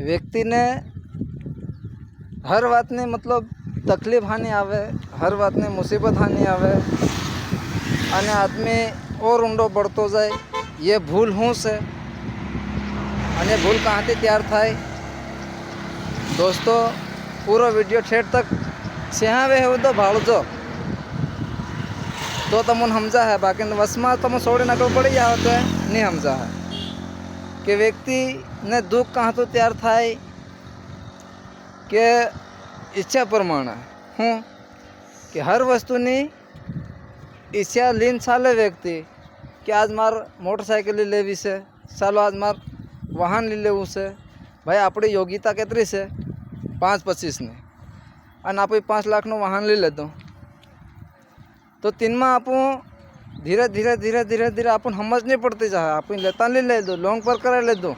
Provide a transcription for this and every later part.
व्यक्ति ने हर बात ने मतलब तकलीफ हानि आवे, हर बात ने मुसीबत हानि आवे અને આદમી ઓર ઊંડો પડતો જાય. એ ભૂલ શું છે અને ભૂલ કહાંથી તૈયાર થાય? દોસ્તો પૂરો વિડીયો ઠેઠ તક સિંહાવે એવું તો ભાળજો તો તમને સમજા હે. બાકી વસમાં તમે છોડીને આગળ પડી જાઓ તો નહીં સમજા હે કે વ્યક્તિને દુઃખ કહાંથી તૈયાર થાય કે ઈચ્છા પ્રમાણે હું કે હર વસ્તુની ઈચ્છા લીન ચાલે વ્યક્તિ કે આજ મારે મોટરસાઇકલ લેવી છે, ચાલો આજ મારે વાહન લઈ લેવું છે. ભાઈ આપણી યોગ્યતા કેટલી છે? 5-25ની અને આપણે 5 લાખનું વાહન લઈ લેતો તો તીનમાં આપણું ધીરે ધીરે આપણને સમજ નહીં પડતી જાય. આપણે લેતા લઈ લે દો, લોંગ પર કરાવી લેતો,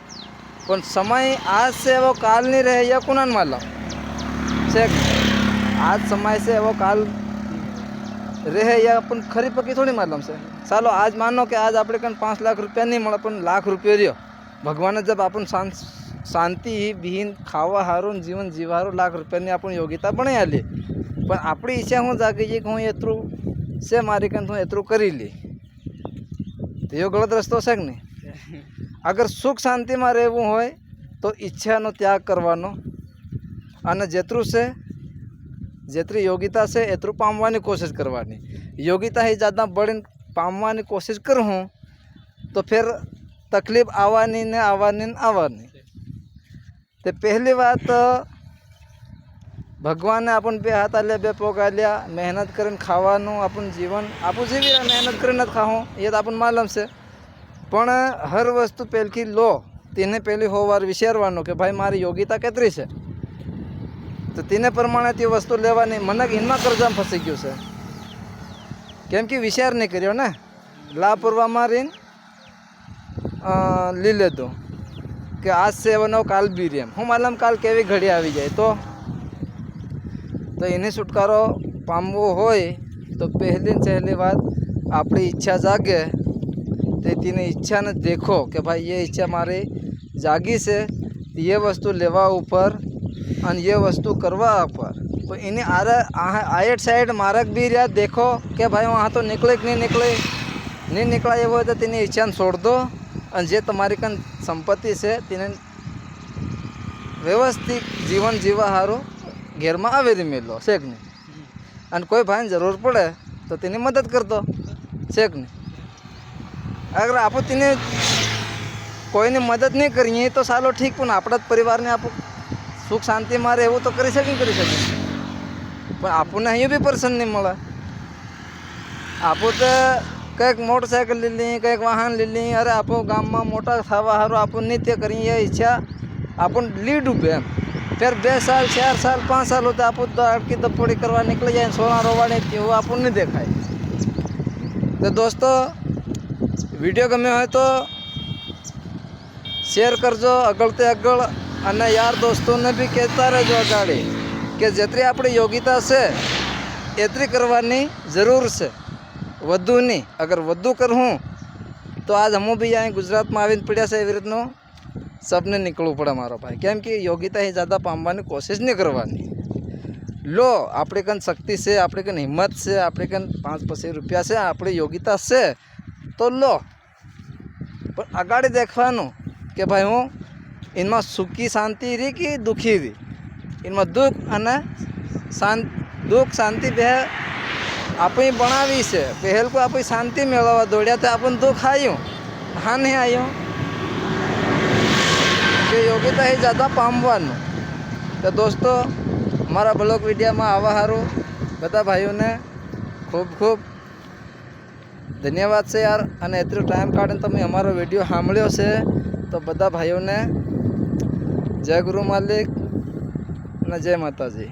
પણ સમય આજ છે એવો કાલ નહીં રહે. એ કોના માલમ છે? આજ સમય છે એવો કાલ રહે એ अपन खरी पक्की थोड़ी मालूम से. चलो आज मानो कि आज अपने कन 5 लाख रुपया नहीं મળે પણ લાખ રૂપિયા રહ્યો. ભગવાને જબ આપણ શાંતિ વિહીન ખાવા હારું જીવન જીવારું લાખ રૂપિયાની આપણી યોગ્યતા બનાવી આલી, પણ આપણી ઈચ્છા હું જાગી છે કે હું એટલું છે મારી કન હું એટલું કરી લી, તો એ ગલત રસ્તો છે કે નહીં? અગર સુખ શાંતિમાં રહેવું હોય તો ઈચ્છાનો ત્યાગ કરવાનો અને જેટલું છે જેટલી યોગ્યતા છે એટલું પામવાની કોશિશ કરવાની. યોગ્યતા ही ज़्यादा बढ़ीने पामવાની कोशिश करूँ तो फिर तकलीफ આવવાની ને આવવાની. तो पहली बात भगवान ने अपन બે હાથ આલ્યા, બે પગ આલ્યા, મહેનત કરીને ખાવાનું આપણું જીવન આપણું જીવી રહ્યા, મહેનત કરીને જ ખાવું એ તો આપણને માલમ છે. પણ હર વસ્તુ પહેલથી લો તેને પહેલી હોવાર વિચારવાનું કે ભાઈ મારી યોગ્યતા કેટલી છે, તો તેને પ્રમાણે તે વસ્તુ લેવાની. મને હિનમાં કરજામાં ફસી ગયું છે કેમ કે વિચાર નહીં કર્યો ને, લાપરવામાં રહીને લઈ લેતો કે આજ છે એવાનો કાલ બી રેમ. હું માલમ કાલ કેવી ઘડી આવી જાય તો એને છુટકારો પામવો હોય તો પહેલી વાત આપણી ઈચ્છા જાગે તો તેની ઈચ્છાને દેખો કે ભાઈ એ ઈચ્છા મારી જાગી છે, એ વસ્તુ લેવા ઉપર અને ये वस्तु करवा पर. तो इन्हें आयट साइड मार्ग भी रहा, देखो कि भाई वहाँ तो निकले कि नहीं निकला ये वो तो तेनी इच्छा छोड़ दो અને જે તમારી કન સંપત્તિ છે તેને વ્યવસ્થિત જીવન જીવવા સારું ઘેરમાં આવેલી મેલો છે કે નહીં. અને કોઈ ભાઈને જરૂર પડે તો તેની મદદ કરતો છે કે નહીં. અગર આપણે તેને કોઈની મદદ નહીં કરીએ તો સાલો ઠીક, પણ આપણા જ પરિવારને આપણું સુખ શાંતિમાં રહેવું તો કરી શકીએ પણ આપણને અહીંયા બી પર્સન નહીં મળે. આપણું તો કંઈક મોટરસાઇકલ લઈ લઈએ, કંઈક વાહન લઈ લઈએ, અરે આપણું ગામમાં મોટા થવા સારું આપણું નિત્ય કરીએ એ ઈચ્છા આપણને લીડ ઉભે એમ. ફેર 2 સાલ 4 સાલ 5 સાલ હોતા આપણું તો અડકી દપોડી કરવા નીકળી જાય, સોના રોવાડે એવું આપણને નહીં દેખાય. તો દોસ્તો વિડીયો ગમ્યો હોય તો શેર કરજો આગળ તે આગળ, અને યાર દોસ્તોને બી કહેતા રહેજો અગાડી કે જેટલી આપણી યોગ્યતા છે એટલી કરવાની જરૂર છે, વધુ નહીં. અગર વધુ કરું તો આજ હું બી અહીં ગુજરાતમાં આવીને પડ્યા છે એવી રીતનું સબને નીકળવું પડે મારો ભાઈ. કેમ કે યોગ્યતા ही ज़्यादा પામવાની કોશિશ નહીં કરવાની. લો આપણી કન શક્તિ છે, આપણી કન હિંમત છે, આપણી કન 5-25 રૂપિયા છે, આપણી યોગ્યતા છે તો લો, પણ અગાડી દેખવાનું કે ભાઈ હું इनमें सुखी शांति रही कि दुखी रही. इनमें दुख અને દુઃખ શાંતિ બે આપણી બનાવી છે. પહેલ કો આપણી શાંતિ મેળવવા દોડ્યા તો આપણને દુઃખ આવ્યું, હા નહીં આવ્યું કે યોગ્યતા એ ज़्यादा પામવાનું. તો દોસ્તો મારા બ્લોગ વિડીયોમાં આવવા સારું બધા ભાઈઓને ખૂબ ખૂબ ધન્યવાદ છે યાર. અને એટલો ટાઈમ કાઢીને તમે અમારો વિડીયો સાંભળ્યો છે તો બધા ભાઈઓને જય ગુરુ માલિક અને જય માતાજી.